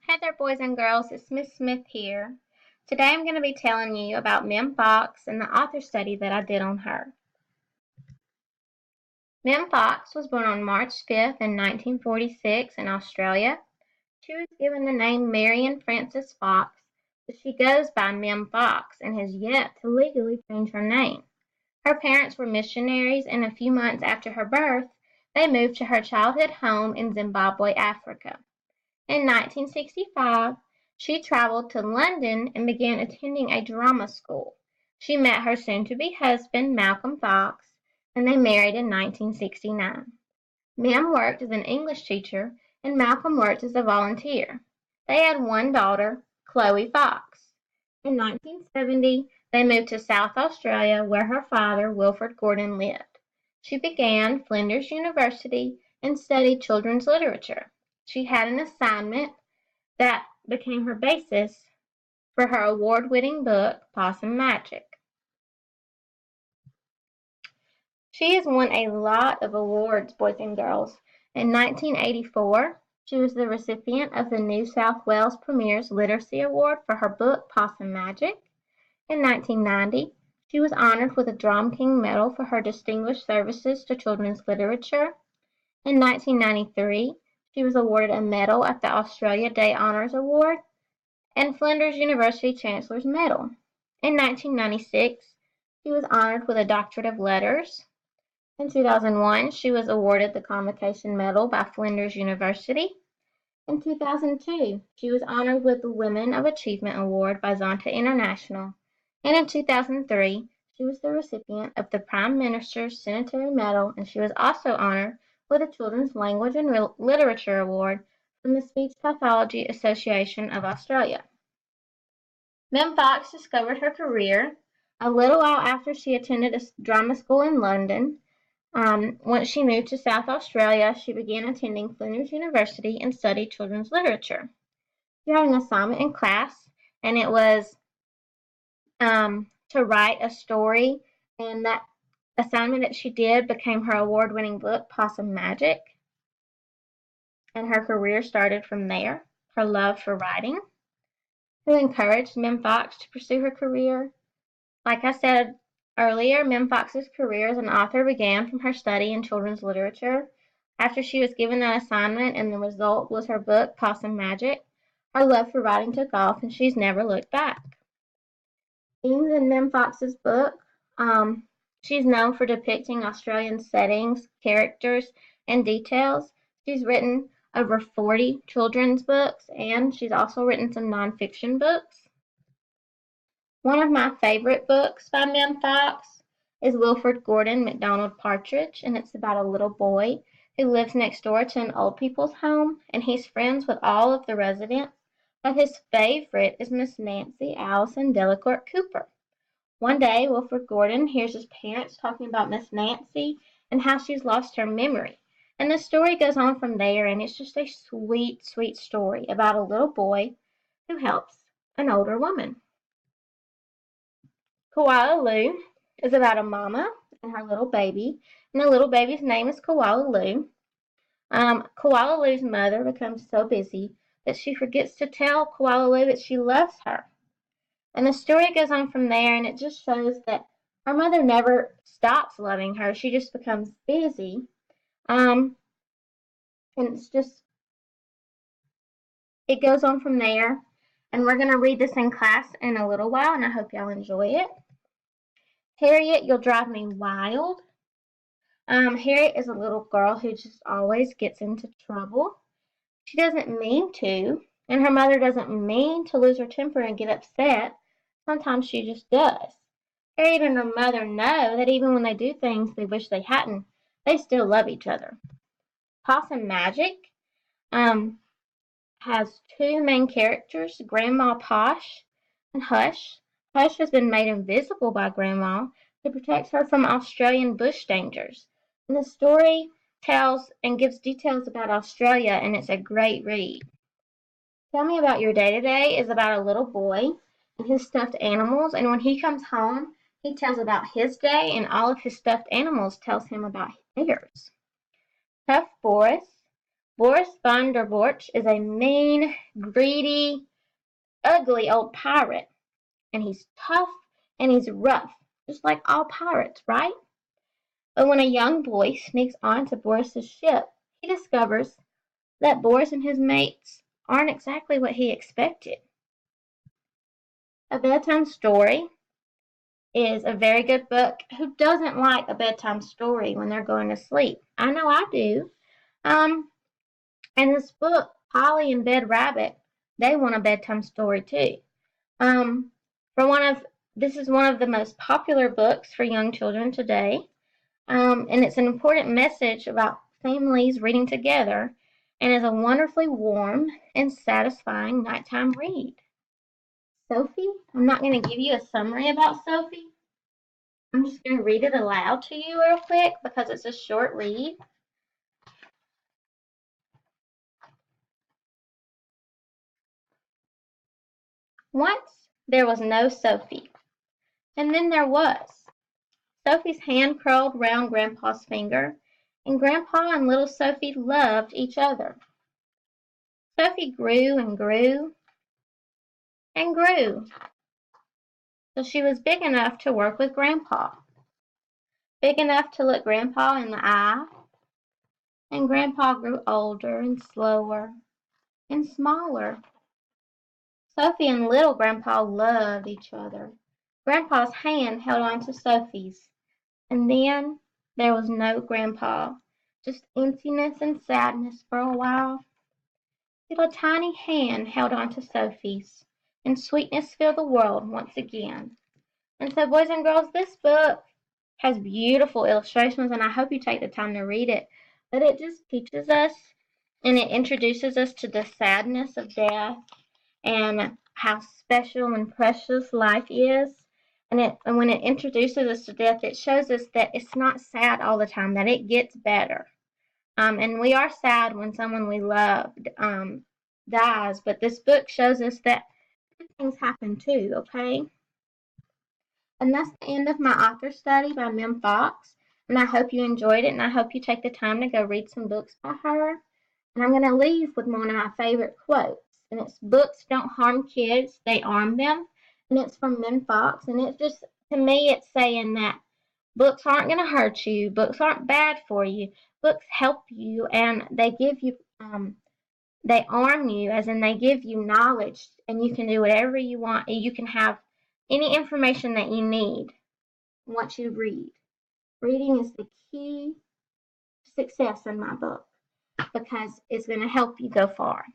Hey there, boys and girls. It's Miss Smith here. Today I'm going to be telling you about Mem Fox and the author study that I did on her. Mem Fox was born on March 5th in 1946 in Australia. She was given the name Marion Frances Fox, but she goes by Mem Fox and has yet to legally change her name. Her parents were missionaries, and a few months after her birth, they moved to her childhood home in Zimbabwe, Africa. In 1965, she traveled to London and began attending a drama school. She met her soon-to-be husband, Malcolm Fox, and they married in 1969. Mem worked as an English teacher, and Malcolm worked as a volunteer. They had one daughter, Chloe Fox. In 1970, they moved to South Australia, where her father, Wilfred Gordon, lived. She began Flinders University and studied children's literature. She had an assignment that became her basis for her award-winning book, Possum Magic. She has won a lot of awards, boys and girls. In 1984, she was the recipient of the New South Wales Premier's Literacy Award for her book, Possum Magic. In 1990, she was honored with a Drum King Medal for her distinguished services to children's literature. In 1993, she was awarded a medal at the Australia Day Honours Award and Flinders University Chancellor's Medal. In 1996, she was honored with a Doctorate of Letters. In 2001, she was awarded the Convocation Medal by Flinders University. In 2002, she was honored with the Women of Achievement Award by Zonta International. And in 2003, she was the recipient of the Prime Minister's Centenary Medal, and she was also honored with the Children's Language and Literature Award from the Speech Pathology Association of Australia. Mem Fox discovered her career a little while after she attended a drama school in London. Once she moved to South Australia, she began attending Flinders University and studied children's literature. She had an assignment in class, and it was to write a story, and that assignment that she did became her award-winning book, Possum Magic, and her career started from there. Her love for writing, who encouraged Mem Fox to pursue her career. Like I said earlier, Mem Fox's career as an author began from her study in children's literature. After she was given that assignment and the result was her book, Possum Magic, her love for writing took off and she's never looked back. Themes in Mem Fox's book, she's known for depicting Australian settings, characters, and details. She's written over 40 children's books and she's also written some nonfiction books. One of my favorite books by Mem Fox is Wilfred Gordon MacDonald Partridge, and it's about a little boy who lives next door to an old people's home, and he's friends with all of the residents, but his favorite is Miss Nancy Allison Delacourt Cooper. One day, Wilfred Gordon hears his parents talking about Miss Nancy and how she's lost her memory. And the story goes on from there, and it's just a sweet, sweet story about a little boy who helps an older woman. Koala Lou is about a mama and her little baby, and the little baby's name is Koala Lou. Koala Lou's mother becomes so busy that she forgets to tell Koala Lou that she loves her. And the story goes on from there, and it just shows that her mother never stops loving her. She just becomes busy. And it goes on from there. And we're going to read this in class in a little while, and I hope y'all enjoy it. Harriet, you'll drive me wild. Harriet is a little girl who just always gets into trouble. She doesn't mean to, and her mother doesn't mean to lose her temper and get upset. Sometimes she just does. Harriet and her mother know that even when they do things they wish they hadn't, they still love each other. Possum Magic has two main characters, Grandma Posh and Hush. Hush has been made invisible by Grandma to protect her from Australian bush dangers. And the story tells and gives details about Australia, and it's a great read. Tell Me About Your Day Today is about a little boy and his stuffed animals, and when he comes home, he tells about his day, and all of his stuffed animals tells him about theirs. Tough Boris Boris von der Borch is a mean, greedy, ugly old pirate, and he's tough and he's rough, just like all pirates, right? But when a young boy sneaks onto Boris's ship, he discovers that Boris and his mates aren't exactly what he expected. A Bedtime Story is a very good book. Who doesn't like a bedtime story when they're going to sleep? I know I do. Um, and this book, Polly and Bed Rabbit, they want a bedtime story too. Um, for one of This is one of the most popular books for young children today, and it's an important message about families reading together, and is a wonderfully warm and satisfying nighttime read. Sophie, I'm not going to give you a summary about Sophie. I'm just going to read it aloud to you real quick because it's a short read. Once there was no Sophie, and then there was. Sophie's hand curled round Grandpa's finger, and Grandpa and little Sophie loved each other. Sophie grew and grew and grew till she was big enough to work with Grandpa, big enough to look Grandpa in the eye, and Grandpa grew older and slower and smaller. Sophie and little Grandpa loved each other. Grandpa's hand held on to Sophie's, and then there was no Grandpa, just emptiness and sadness for a while. Till a tiny hand held on to Sophie's, and sweetness filled the world once again. And so, boys and girls, this book has beautiful illustrations, and I hope you take the time to read it. But it just teaches us and it introduces us to the sadness of death and how special and precious life is. And when it introduces us to death, it shows us that it's not sad all the time, that it gets better. And we are sad when someone we loved dies, but this book shows us that good things happen too, okay? And that's the end of my author study by Mem Fox. And I hope you enjoyed it, and I hope you take the time to go read some books by her. And I'm going to leave with one of my favorite quotes. And it's, "Books don't harm kids, they arm them." And it's from Mem Fox. And it's just, to me, it's saying that books aren't going to hurt you. Books aren't bad for you. Books help you, and they give you, they arm you, as in they give you knowledge, and you can do whatever you want. You can have any information that you need once you read. Reading is the key to success in my book because it's going to help you go far.